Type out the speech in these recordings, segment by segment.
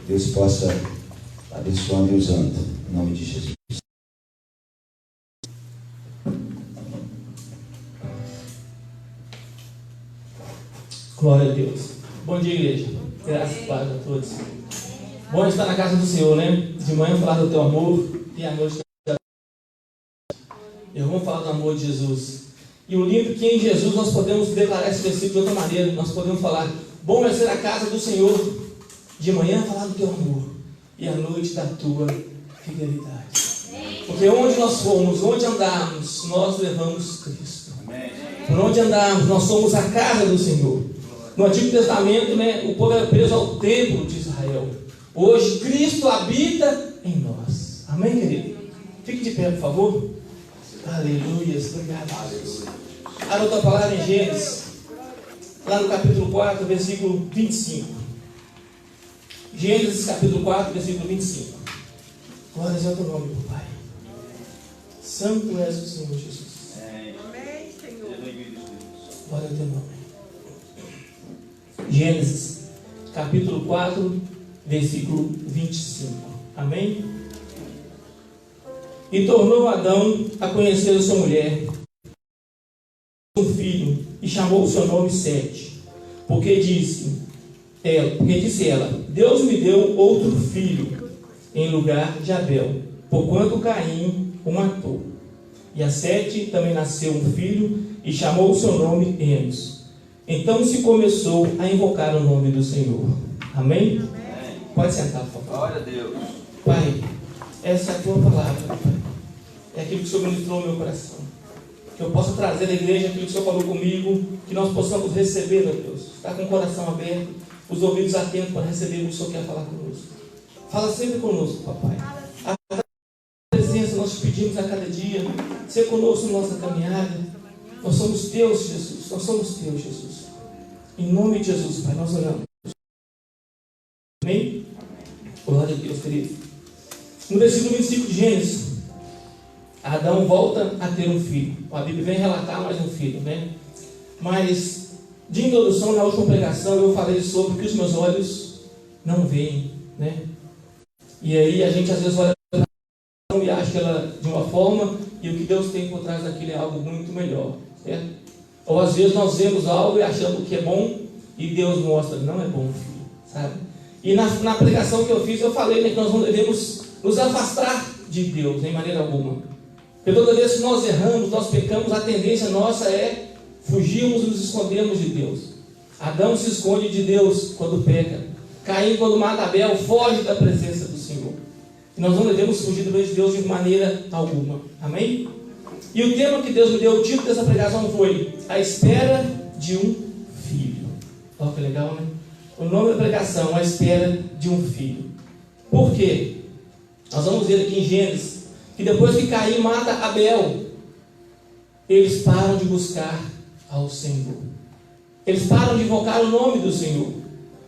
Deus possa abençoando e usando, em nome de Jesus. Glória a Deus. Bom dia, igreja. Graças e paz a todos. Bom estar na casa do Senhor, né? De manhã falar do teu amor e à noite eu vou falar do amor de Jesus. E o lindo é que em Jesus nós podemos declarar esse versículo de outra maneira. Nós podemos falar: bom é ser a casa do Senhor. De manhã falar do teu amor e à noite da tua fidelidade. Porque onde nós formos, onde andarmos, nós levamos Cristo. Por onde andarmos, nós somos a casa do Senhor. No Antigo Testamento, né, o povo era preso ao templo de Israel. Hoje, Cristo habita em nós. Amém, querido? Fique de pé, por favor. Aleluia. Obrigado, Jesus. Abra a tua palavra em Gênesis, lá no capítulo 4, versículo 25. Gênesis, capítulo 4, versículo 25. Glória ao teu nome, meu Pai. Santo és o Senhor Jesus. Amém, Senhor. Glória ao teu nome. Gênesis, capítulo 4, versículo 25. Amém? E tornou Adão a conhecer a sua mulher, um filho, e chamou o seu nome Sete, porque disse ela: Deus me deu outro filho em lugar de Abel, porquanto Caim o matou. E a Sete também nasceu um filho, e chamou o seu nome Enos. Então se começou a invocar o nome do Senhor. Amém? Amém. Pode sentar, por favor. Glória a Deus. Pai, essa é a tua palavra, Pai. É aquilo que o Senhor ministrou no meu coração. Que eu possa trazer à igreja aquilo que o Senhor falou comigo, que nós possamos receber, ó Deus. Estar com o coração aberto, os ouvidos atentos para receber o que o Senhor quer falar conosco. Fala sempre conosco, papai. A tua presença nós te pedimos a cada dia. Ser conosco na nossa caminhada. Nós somos teus, Jesus. Nós somos teus, Jesus. Em nome de Jesus, Pai, nós oramos. Amém? Glória a Deus, querido. No versículo 25 de Gênesis, Adão volta a ter um filho. A Bíblia vem relatar mais um filho, né? Mas, de introdução, na última pregação, eu falei sobre o que os meus olhos não veem, né? E aí a gente às vezes olha para ela e acha que ela de uma forma, e o que Deus tem por trás daquilo é algo muito melhor, certo? Ou às vezes nós vemos algo e achamos que é bom, e Deus mostra: não é bom, filho, sabe? E na pregação que eu fiz, eu falei, né, que nós não devemos nos afastar de Deus, em maneira alguma. Porque toda vez que nós erramos, nós pecamos, a tendência nossa é fugirmos e nos escondermos de Deus. Adão se esconde de Deus quando peca. Caim, quando mata Abel, foge da presença do Senhor. E nós não devemos fugir do meio de Deus de maneira alguma. Amém? E o tema que Deus me deu, o título dessa pregação foi: A Espera de um Filho. Olha que legal, né? O nome da pregação: A Espera de um Filho. Por quê? Nós vamos ver aqui em Gênesis que depois que Caim mata Abel, eles param de buscar ao Senhor. Eles param de invocar o nome do Senhor.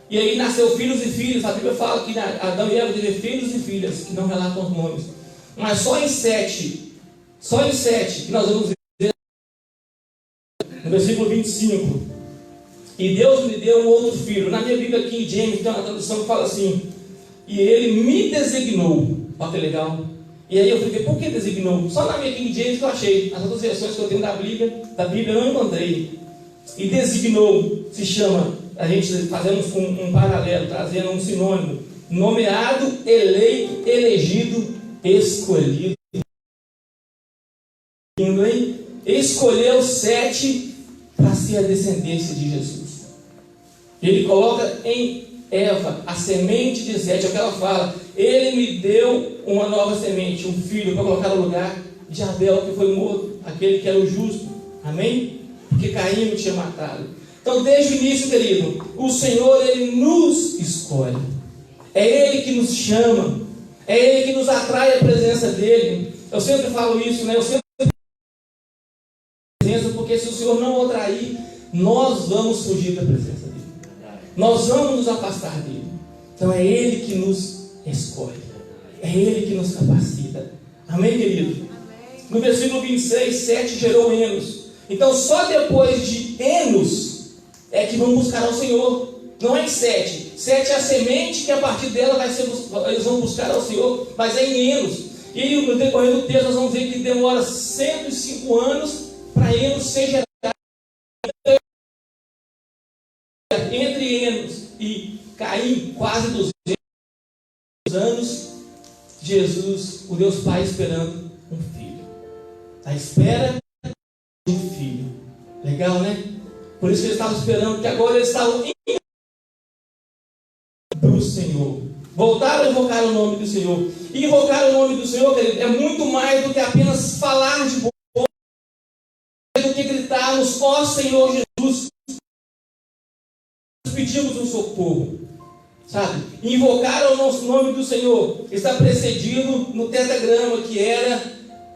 E aí nasceu filhos e filhas. A Bíblia fala que Adão e Eva tiveram filhos e filhas, que não relatam os nomes. Mas só em Sete, que nós vamos ver no versículo 25. E Deus me deu um outro filho. Na minha Bíblia aqui em James tem uma tradução que fala assim: e ele me designou. Olha que legal. E aí eu falei: por que designou? Só na minha King James que eu achei. As outras versões que eu tenho da Bíblia eu não encontrei. E designou se chama, a gente fazemos um paralelo, trazendo um sinônimo: nomeado, eleito, elegido, escolhido. Escolheu Sete para ser a descendência de Jesus. Ele coloca em Eva a semente de Sete, é o que ela fala: ele me deu uma nova semente, um filho, para colocar no lugar de Abel, que foi morto, aquele que era o justo. Amém? Porque Caim não tinha matado. Então, desde o início, querido, o Senhor, Ele nos escolhe. É Ele que nos chama. É Ele que nos atrai à presença dEle. Eu sempre falo isso, né? Eu sempre presença, porque se o Senhor não o atrair, nós vamos fugir da presença dEle. Nós vamos nos afastar dEle. Então, é Ele que nos escolhe. É Ele que nos capacita. Amém, querido? No versículo 26, Sete gerou Enos. Então, só depois de Enos é que vamos buscar ao Senhor. Não é em Sete. 7 é a semente que a partir dela eles vão buscar ao Senhor, mas é em Enos. E no decorrer do texto nós vamos ver que demora 105 anos para Enos ser gerado. Entre Enos e Caim, quase 200 anos, Jesus, o Deus Pai, esperando um filho. A espera de um filho. Legal, né? Por isso que eles estavam esperando, que agora eles estavam do Senhor. Voltaram a invocar o nome do Senhor. E invocar o nome do Senhor, querido, é muito mais do que apenas falar de boa, do que gritarmos, ó Senhor Jesus, pedimos um socorro. Sabe? Invocar o nosso nome do Senhor está precedido no tetragrama que era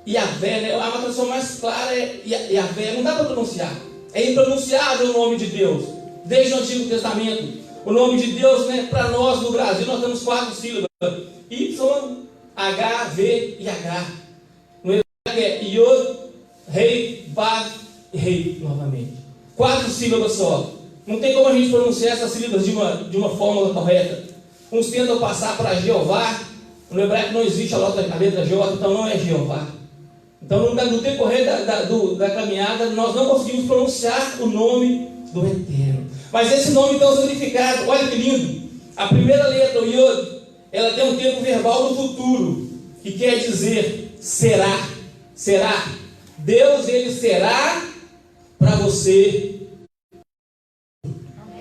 Yahvé, né? A tradução mais clara é Yahvé, não dá para pronunciar. É impronunciável o nome de Deus. Desde o Antigo Testamento, o nome de Deus, né, para nós no Brasil, nós temos 4 sílabas: Y, H, V e H. No hebraico é Yod, Rei, Vav e Rei, novamente. 4 sílabas só. Não tem como a gente pronunciar essas sílabas de uma fórmula correta. Uns tentam passar para Jeová. No hebraico não existe a letra J, então não é Jeová. Então no decorrer da caminhada nós não conseguimos pronunciar o nome do Eterno. Mas esse nome tem um significado. Olha que lindo. A primeira letra, o Yod, ela tem um tempo verbal no futuro, que quer dizer será. Será. Deus, ele será para você.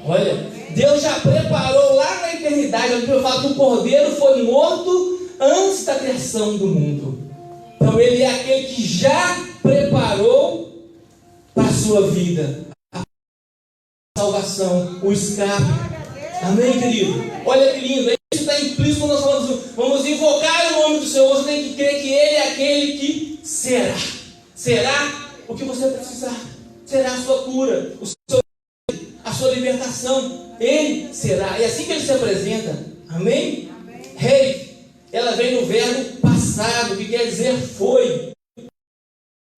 Olha, Deus já preparou lá na eternidade. A Bíblia fala que o Cordeiro foi morto antes da criação do mundo. Então ele é aquele que já preparou para a sua vida a salvação, o escape. Amém, querido? Olha que lindo. Isso está implícito quando nós falamos, vamos invocar o nome do Senhor. Você tem que crer que ele é aquele que será. Será o que você precisar. Será a sua cura, a sua libertação. Ele será. É assim que ele se apresenta. Amém? Rei, ela vem no verbo passado, que quer dizer foi.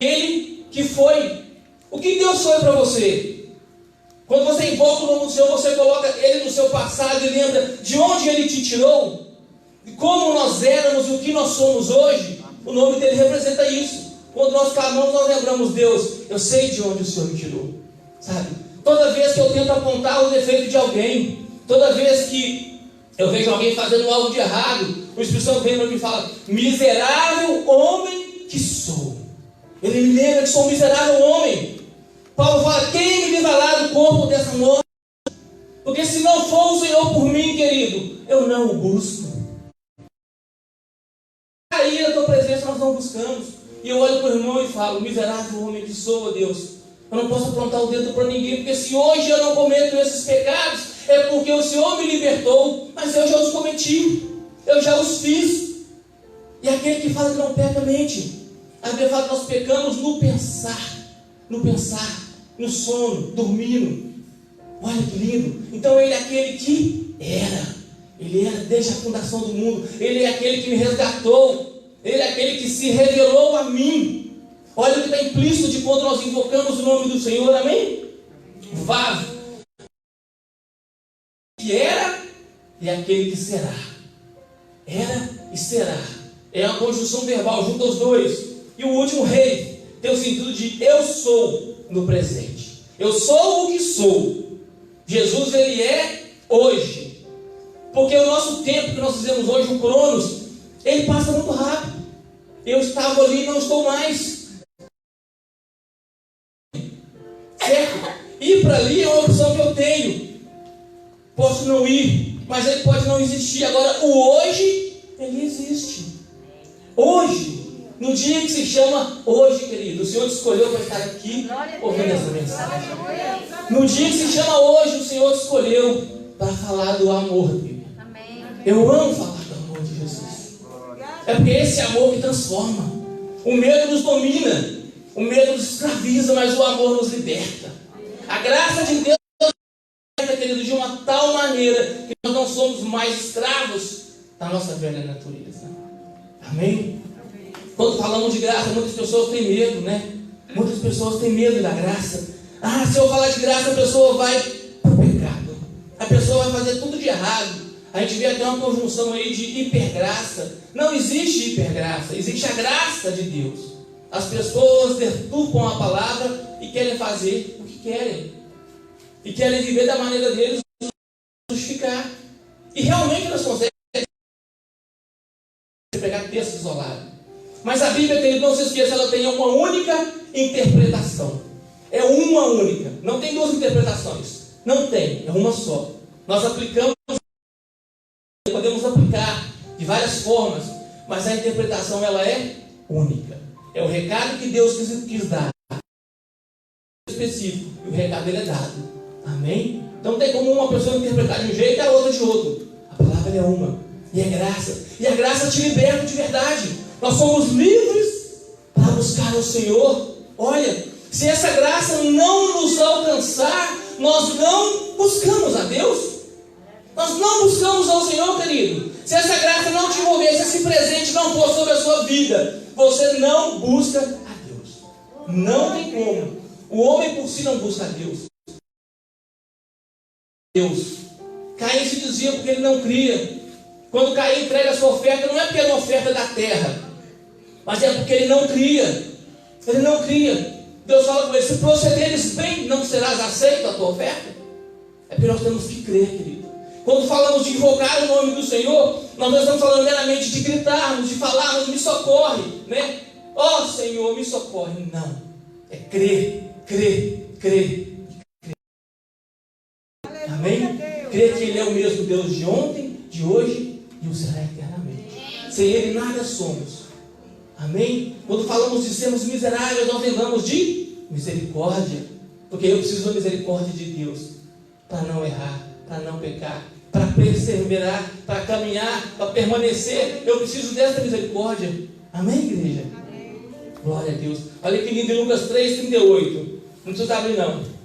Ele que foi. O que Deus foi para você? Quando você invoca o nome do Senhor, você coloca ele no seu passado e lembra de onde ele te tirou, e como nós éramos e o que nós somos hoje. O nome dele representa isso. Quando nós clamamos, nós lembramos: Deus, eu sei de onde o Senhor me tirou. Sabe? Toda vez que eu tento apontar o defeito de alguém, toda vez que eu vejo alguém fazendo algo de errado, o Espírito Santo vem para mim e fala: miserável homem que sou. Ele me lembra que sou um miserável homem. Paulo fala: quem me livrará do corpo dessa morte? Porque se não for o Senhor por mim, querido, eu não o busco. Aí a tua presença nós não buscamos. E eu olho para o irmão e falo: miserável homem que sou, ó Deus, eu não posso apontar o dedo para ninguém, porque se hoje eu não cometo esses pecados, é porque o Senhor me libertou, mas eu já os cometi, eu já os fiz. E aquele que fala que não peca, mente. A Bíblia fala que nós pecamos no pensar, no sono, dormindo. Olha que lindo. Então ele é aquele que era. Ele era desde a fundação do mundo. Ele é aquele que me resgatou. Ele é aquele que se revelou a mim. Olha o que está implícito de quando nós invocamos o nome do Senhor, amém? Vav, que era e aquele que será. Era e será. É uma conjunção verbal, junto aos dois. E o último, rei, tem o sentido de eu sou no presente. Eu sou o que sou. Jesus, ele é hoje. Porque o nosso tempo que nós fizemos hoje, o Cronos, ele passa muito rápido. Eu estava ali e não estou mais. Certo? Ir para ali é uma opção que eu tenho. Posso não ir, mas ele pode não existir. Agora, o hoje, ele existe. Hoje, no dia que se chama hoje, querido, o Senhor te escolheu para estar aqui ouvindo essa mensagem. No dia que se chama hoje, o Senhor te escolheu para falar do amor dele. Eu amo falar do amor de Jesus. É porque esse amor que transforma. O medo nos domina. O medo nos escraviza, mas o amor nos liberta. A graça de Deus nos liberta, querido, de uma tal maneira que nós não somos mais escravos da nossa velha natureza. Amém? Quando falamos de graça, muitas pessoas têm medo, né? Muitas pessoas têm medo da graça. Ah, se eu falar de graça, a pessoa vai para o pecado. A pessoa vai fazer tudo de errado. A gente vê até uma conjunção aí de hipergraça. Não existe hipergraça, existe a graça de Deus. As pessoas deturpam a palavra e querem fazer o que querem. E querem viver da maneira deles, justificar. E realmente elas conseguem pegar texto isolado. Mas a Bíblia, querido, não se esqueça, ela tem uma única interpretação. É uma única. Não tem duas interpretações. Não tem, é uma só. Nós aplicamos, podemos aplicar de várias formas, mas a interpretação ela é única. É o recado que Deus quis dar. Específico. E o recado ele é dado. Amém? Então não tem como uma pessoa interpretar de um jeito e a outra de outro. A palavra é uma. E é graça. E a graça te liberta de verdade. Nós somos livres para buscar o Senhor. Olha, se essa graça não nos alcançar, nós não buscamos a Deus. Nós não buscamos ao Senhor, querido. Se essa graça não te envolver, se esse presente não for sobre a sua vida, você não busca a Deus. Não tem como. O homem por si não busca a Deus. Caim se dizia porque ele não cria. Quando Caim entrega a sua oferta, não é porque era uma oferta da terra, mas é porque ele não cria. Ele não cria. Deus fala com ele: se procederes bem, não serás aceito a tua oferta. É porque nós temos que crer, querido. Quando falamos de invocar o nome do Senhor, nós não estamos falando meramente de gritarmos, de falarmos, me socorre, né? Ó Senhor, me socorre. Não. É crer, crer, crer. Amém? Crer que Ele é o mesmo Deus de ontem, de hoje e o será eternamente. Sem Ele nada somos. Amém? Quando falamos de sermos miseráveis, nós lembramos de misericórdia. Porque eu preciso da misericórdia de Deus para não errar, para não pecar, para perseverar, para caminhar, para permanecer. Eu preciso dessa misericórdia. Amém, igreja? Amém. Glória a Deus. Olha que lindo em Lucas 3:38. Não precisa abrir, não.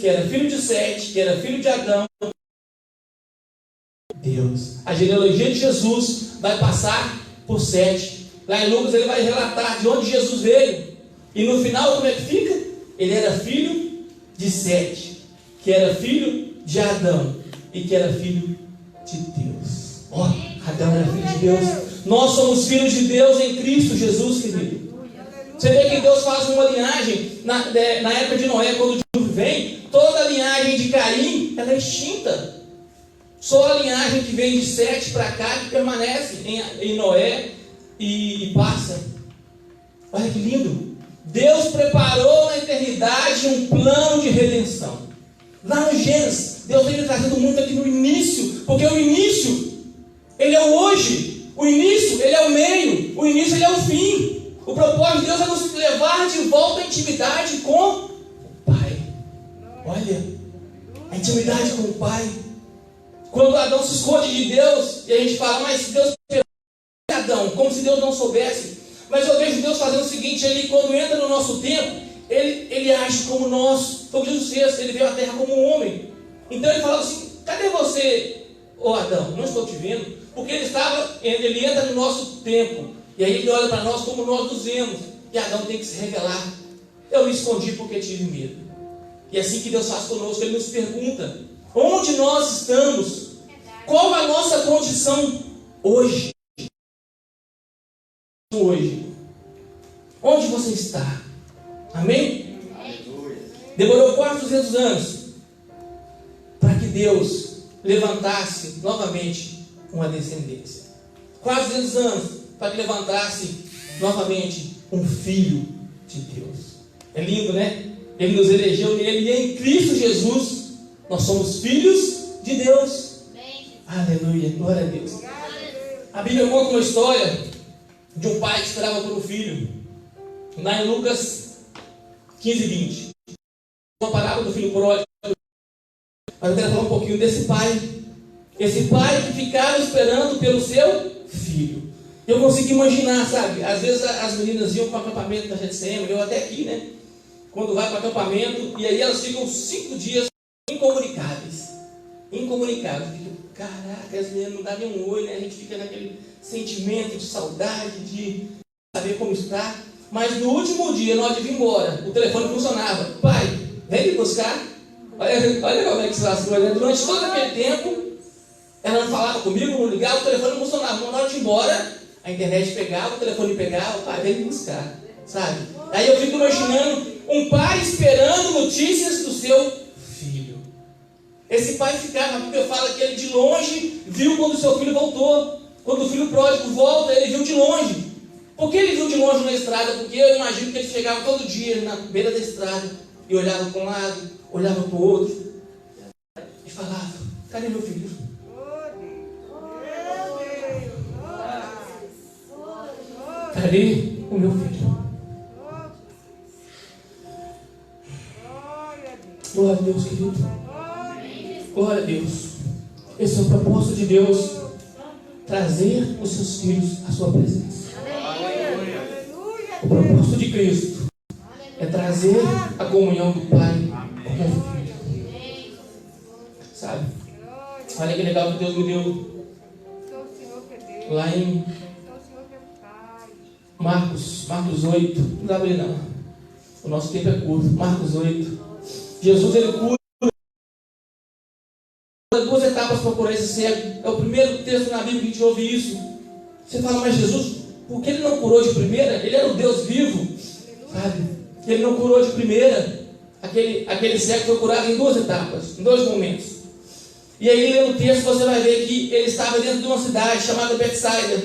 Que era filho de Sete, que era filho de Adão. Deus. A genealogia de Jesus vai passar por Sete. Lá em Lucas ele vai relatar de onde Jesus veio. E no final como é que fica? Ele era filho de Sete, que era filho de Adão e que era filho de Deus. Ó, Adão era filho de Deus. Nós somos filhos de Deus em Cristo Jesus, querido. Você vê que Deus faz uma linhagem na época de Noé, quando o dilúvio vem, toda a linhagem de Caim ela é extinta. Só a linhagem que vem de Sete para cá que permanece em Noé e passa. Olha que lindo. Deus preparou na eternidade um plano de redenção. Lá no Gênesis, Deus vem me trazendo muito aqui no início, porque o início, ele é o hoje, o início, ele é o meio, o início, ele é o fim. O propósito de Deus é nos levar de volta à intimidade com o Pai. Olha, a intimidade com o Pai. Quando Adão se esconde de Deus, e a gente fala, mas Deus Adão, como se Deus não soubesse. Mas eu vejo Deus fazendo o seguinte, ele quando entra no nosso tempo, ele age como nós. Foi o que Jesus fez, ele veio à terra como um homem. Então ele fala assim, cadê você, ô Adão? Não estou te vendo. Porque ele entra no nosso tempo. E aí ele olha para nós como nós nos vemos. E Adão tem que se revelar. Eu me escondi porque tive medo. E é assim que Deus faz conosco. Ele nos pergunta, onde nós estamos? Qual a nossa condição hoje? Hoje. Onde você está? Amém? Demorou 400 anos para que Deus levantasse novamente uma descendência. 400 anos para que levantasse novamente um filho de Deus. É lindo, né? Ele nos elegeu nele e em Cristo Jesus nós somos filhos de Deus. Aleluia, glória a Deus. A Bíblia conta uma história de um pai que esperava por um filho. Lá em Lucas 15:20. Uma parábola do filho pródigo. Mas eu quero falar um pouquinho desse pai. Esse pai que ficava esperando pelo seu filho. Eu consigo imaginar, sabe? Às vezes as meninas iam para o acampamento da GCM, eu até aqui, né? Quando vai para o acampamento, e aí elas ficam 5 dias incomunicáveis. Incomunicáveis. Caraca, as meninas não dão nem um oi, né? A gente fica naquele sentimento de saudade, de saber como está. Mas no último dia, na hora de vir embora, o telefone funcionava. Pai, vem me buscar. Olha como é que se lascou. Durante todo aquele tempo, ela não falava comigo, não ligava, o telefone não funcionava. Na hora de ir embora, a internet pegava, o telefone pegava, o pai veio me buscar, sabe? Aí eu fico imaginando um pai esperando notícias do seu filho. Esse pai ficava, porque eu falo que ele de longe viu quando o seu filho voltou. Quando o filho pródigo volta, ele viu de longe. Por que ele viu de longe na estrada? Porque eu imagino que ele chegava todo dia na beira da estrada e olhava para um lado, olhava para o outro e falava: cadê meu filho? Cadê o meu filho? Glória a Deus, querido. Glória a Deus. Esse é o propósito de Deus, trazer os seus filhos à sua presença. O propósito de Cristo é trazer a comunhão do Pai com o Filho. Sabe? Olha que legal que Deus me deu lá em Marcos 8. Não dá para ler não. O nosso tempo é curto. Marcos 8. Jesus, ele cura duas etapas para curar esse cego. É o primeiro texto na Bíblia que a gente ouve isso. Você fala: mas Jesus, por que ele não curou de primeira? Ele era o Deus vivo, sabe? Ele não curou de primeira. Aquele cego foi curado em duas etapas, em dois momentos. E aí, lendo o texto, você vai ver que ele estava dentro de uma cidade chamada Betsaida,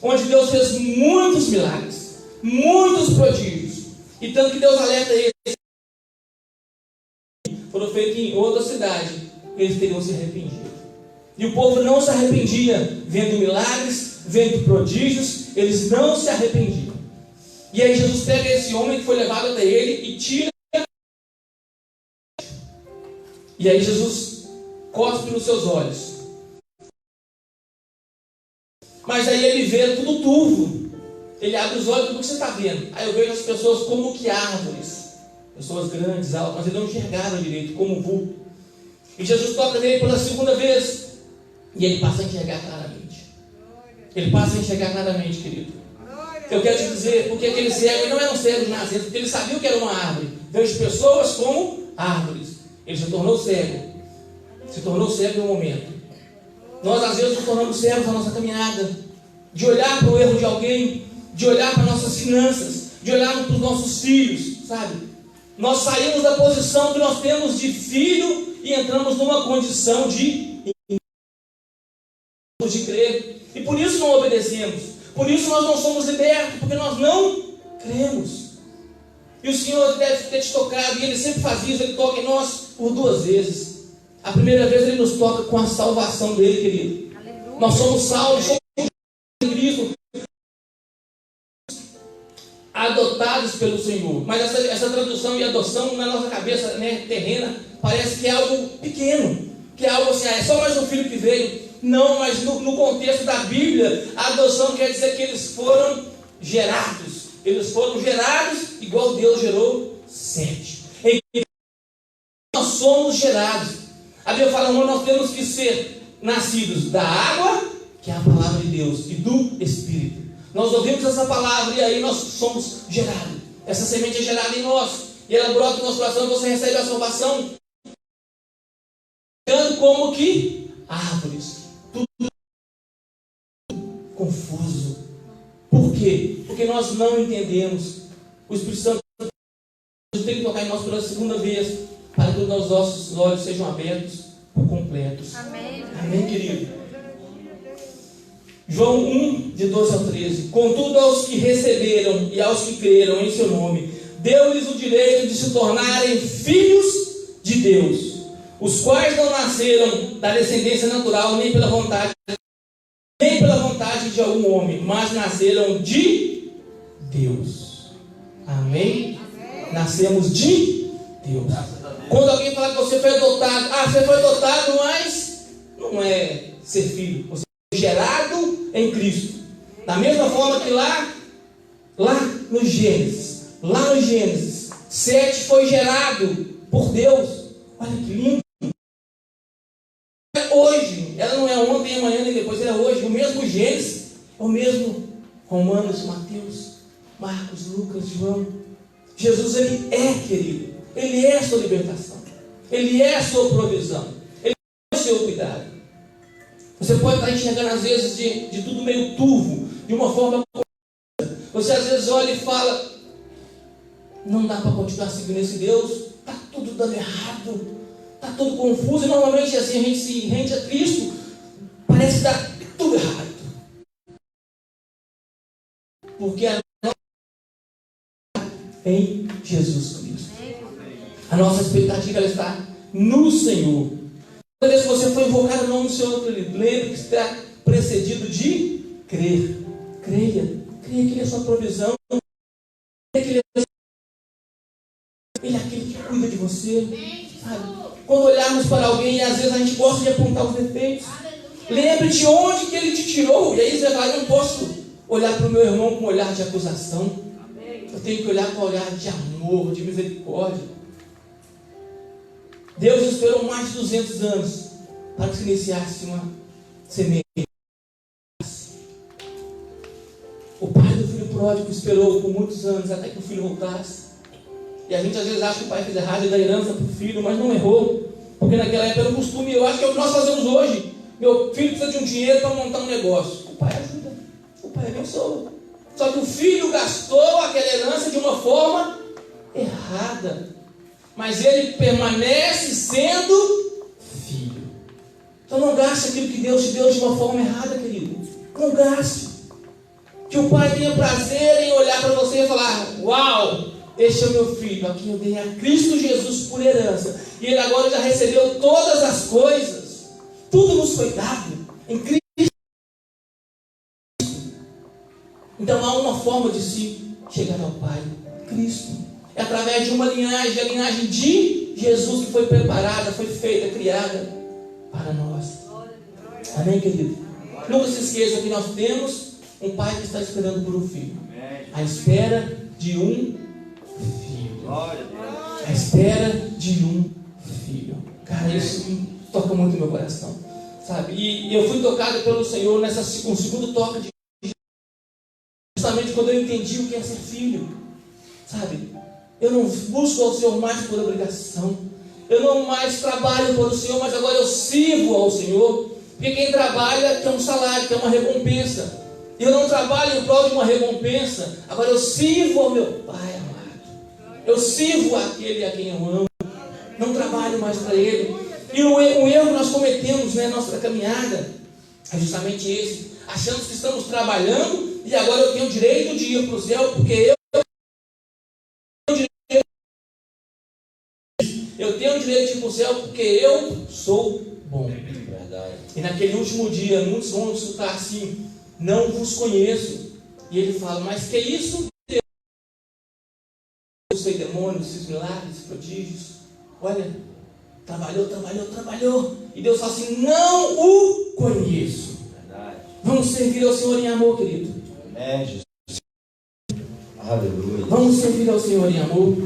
onde Deus fez muitos milagres, muitos prodígios. E tanto que Deus alerta eles, foram feitos em outra cidade, eles teriam se arrependido. E o povo não se arrependia, vendo milagres, vendo prodígios, eles não se arrependiam. E aí Jesus pega esse homem que foi levado até ele e tira. E aí Jesus cospe nos seus olhos. Mas aí ele vê tudo turvo. Ele abre os olhos: do que você está vendo? Aí eu vejo as pessoas como que árvores. Pessoas grandes, altas, mas ele não enxergaram direito, como vulto. E Jesus toca nele pela segunda vez. E ele passa a enxergar claramente. Ele passa a enxergar claramente, querido. Eu quero te dizer, porque aquele cego, ele não era um cego de nascença, porque ele sabia o que era uma árvore. Vejo pessoas como árvores. Ele se tornou cego. Se tornou cego em um momento. Nós às vezes nos tornamos cegos na nossa caminhada. De olhar para o erro de alguém, de olhar para nossas finanças, de olhar para os nossos filhos, sabe? Nós saímos da posição que nós temos de filho e entramos numa condição de crer. E por isso não obedecemos. Por isso nós não somos libertos, porque nós não cremos. E o Senhor deve ter te tocado, e Ele sempre faz isso. Ele toca em nós por duas vezes. A primeira vez Ele nos toca com a salvação dEle, querido. Aleluia. Nós somos salvos, somos em Cristo, adotados pelo Senhor. Mas essa tradução e adoção na nossa cabeça, né, terrena, parece que é algo pequeno, que é algo assim: é só mais um filho que veio. Não, mas no contexto da Bíblia, a adoção quer dizer que eles foram gerados. Eles foram gerados igual Deus gerou Sete. E nós somos gerados. A Bíblia fala: nós temos que ser nascidos da água, que é a palavra de Deus, e do Espírito. Nós ouvimos essa palavra e aí nós somos gerados. Essa semente é gerada em nós. E ela brota no nosso coração e você recebe a salvação. Como que árvores. Tudo confuso. Por quê? Porque nós não entendemos. O Espírito Santo tem que tocar em nós pela segunda vez, para que os nossos olhos sejam abertos por completos. Amém. Amém, querido? João 1, de 12 ao 13. Contudo, aos que receberam e aos que creram em seu nome, deu-lhes o direito de se tornarem filhos de Deus, os quais não nasceram da descendência natural, nem pela vontade de algum homem, mas nasceram de Deus. Amém? Nascemos de Deus. Quando alguém fala que você foi adotado, você foi adotado, mas não é ser filho. Você foi gerado em Cristo. Da mesma forma que lá no Gênesis, Sete foi gerado por Deus. Olha que lindo. Hoje, ela não é ontem, amanhã nem depois, ela é hoje. O mesmo Gênesis, é o mesmo Romanos, Mateus, Marcos, Lucas, João. Jesus, Ele é, querido. Ele é a sua libertação. Ele é a sua provisão. Ele é o seu cuidado. Você pode estar enxergando às vezes de tudo meio turvo, de uma forma. Você às vezes olha e fala: não dá para continuar seguindo esse Deus, está tudo dando errado, está tudo confuso. E normalmente assim a gente se rende a Cristo, parece que está tudo errado. Porque a nossa em Jesus Cristo. A nossa expectativa ela está no Senhor. Toda vez que você for invocar o nome do Senhor, lembre que está precedido de crer. Creia que Ele é a sua provisão. Creia que Ele é aquele que cuida de você. Sabe? Quando olharmos para alguém, às vezes a gente gosta de apontar os defeitos. Lembre de onde que Ele te tirou. E aí você vai: eu não posso olhar para o meu irmão com um olhar de acusação. Eu tenho que olhar com um olhar de amor, de misericórdia. Deus esperou mais de 200 anos para que se iniciasse uma semente. O pai do filho pródigo esperou por muitos anos até que o filho voltasse. E a gente às vezes acha que o pai fez errado e dá herança para o filho, mas não errou. Porque naquela época era um costume, eu acho que é o que nós fazemos hoje. Meu filho precisa de um dinheiro para montar um negócio. O pai ajuda, o pai abençoa. Só que o filho gastou aquela herança de uma forma errada. Mas ele permanece sendo filho. Então não gaste aquilo que Deus te deu de uma forma errada, querido. Não gaste. Que o pai tenha prazer em olhar para você e falar: uau, este é o meu filho, a quem eu dei a Cristo Jesus por herança. E ele agora já recebeu todas as coisas. Tudo nos foi dado em Cristo. Então há uma forma de se chegar ao Pai: Cristo. É através de uma linhagem, a linhagem de Jesus, que foi preparada, foi feita, criada para nós. Amém, querido? Nunca se esqueça que nós temos um pai que está esperando por um filho. A espera de um filho. A espera de um filho. Cara, isso me toca muito no meu coração. Sabe? E eu fui tocado pelo Senhor um segundo toque de justamente quando eu entendi o que é ser filho. Sabe? Eu não busco ao Senhor mais por obrigação. Eu não mais trabalho para o Senhor, mas agora eu sirvo ao Senhor. Porque quem trabalha quer um salário, quer uma recompensa. Eu não trabalho em prol de uma recompensa. Agora eu sirvo ao meu Pai amado. Eu sirvo àquele a quem eu amo. Não trabalho mais para Ele. E o erro que nós cometemos na nossa caminhada é justamente esse. Achamos que estamos trabalhando e agora eu tenho o direito de ir para o céu porque eu tenho o direito de ir para o céu porque eu sou bom. Verdade. E naquele último dia, muitos vão escutar assim: não vos conheço. E ele fala: mas que isso? Eu sei demônios, fiz milagres, prodígios. Olha, trabalhou. E Deus fala assim: não o conheço. Verdade. Vamos servir ao Senhor em amor, querido. Amém, Jesus. Aleluia. Vamos servir ao Senhor em amor.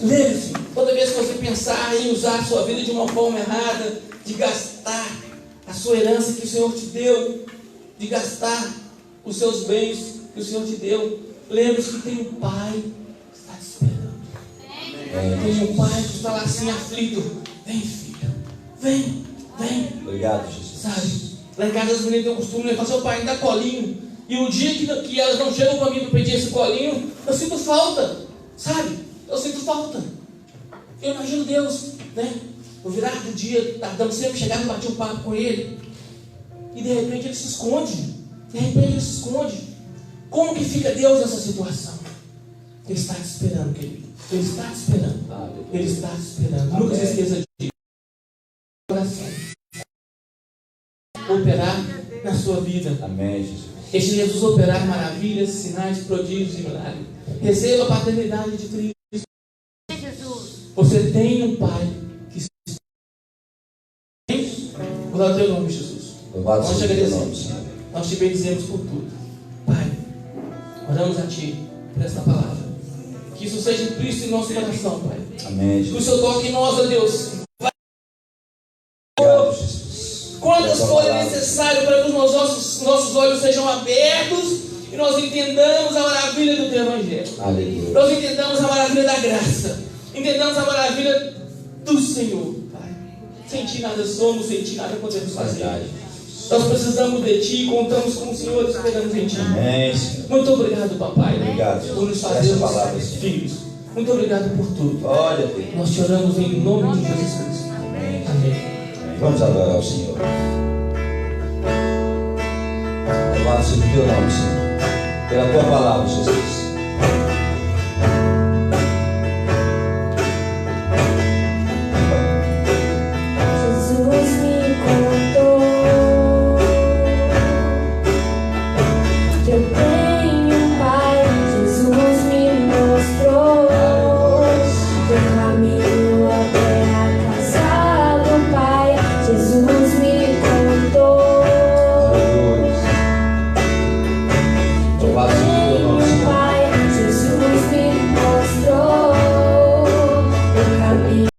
Lembre-se, toda vez que você pensar em usar a sua vida de uma forma errada, de gastar a sua herança que o Senhor te deu, de gastar os seus bens que o Senhor te deu, lembre-se que tem um Pai que está te esperando. Tem um Pai que está lá assim aflito: vem, filho, vem. Obrigado, Jesus. Sabe? Lá em casa as meninas têm o costume de falar: seu pai, me dá colinho. E o dia que elas não chegam para mim para pedir esse colinho, eu sinto falta. Sabe? Eu sinto falta. Eu imagino Deus, né? No virar do dia, Adão sempre chegava e batia um papo com ele. E de repente ele se esconde. Como que fica Deus nessa situação? Ele está te esperando, querido. Ele está te esperando. Nunca se esqueça disso. Coração. Operar na sua vida. Amém, Jesus. Deixe Jesus operar maravilhas, sinais, prodígios e milagres. Receba a paternidade de Cristo. Você tem um Pai que se glória ao teu nome, Jesus. Nós te agradecemos. Nós te bendizemos por tudo. Pai, oramos a Ti por esta palavra. Que isso seja implícito em nosso coração, Pai. Amém, Que o Jesus. Senhor toque em nós, ó Deus. Obrigado, Jesus. Quantas forem necessárias para que os nossos olhos sejam abertos e nós entendamos a maravilha do Teu Evangelho. Aleluia. Nós entendamos a maravilha da graça. Entendamos a maravilha do Senhor, Pai. Sem Ti nada somos, sem Ti nada podemos fazer. Nós precisamos de Ti, contamos com o Senhor, esperamos em Ti. Amém, Senhor. Muito obrigado, papai, Obrigado, por nos Senhor. fazer Essa palavra, os Senhor. filhos. Muito obrigado por tudo. Glória a Deus. Nós te oramos em nome de Jesus Cristo. Amém. Vamos adorar o Senhor. Louvado seja o teu nome, Senhor. Pela tua palavra, Jesus.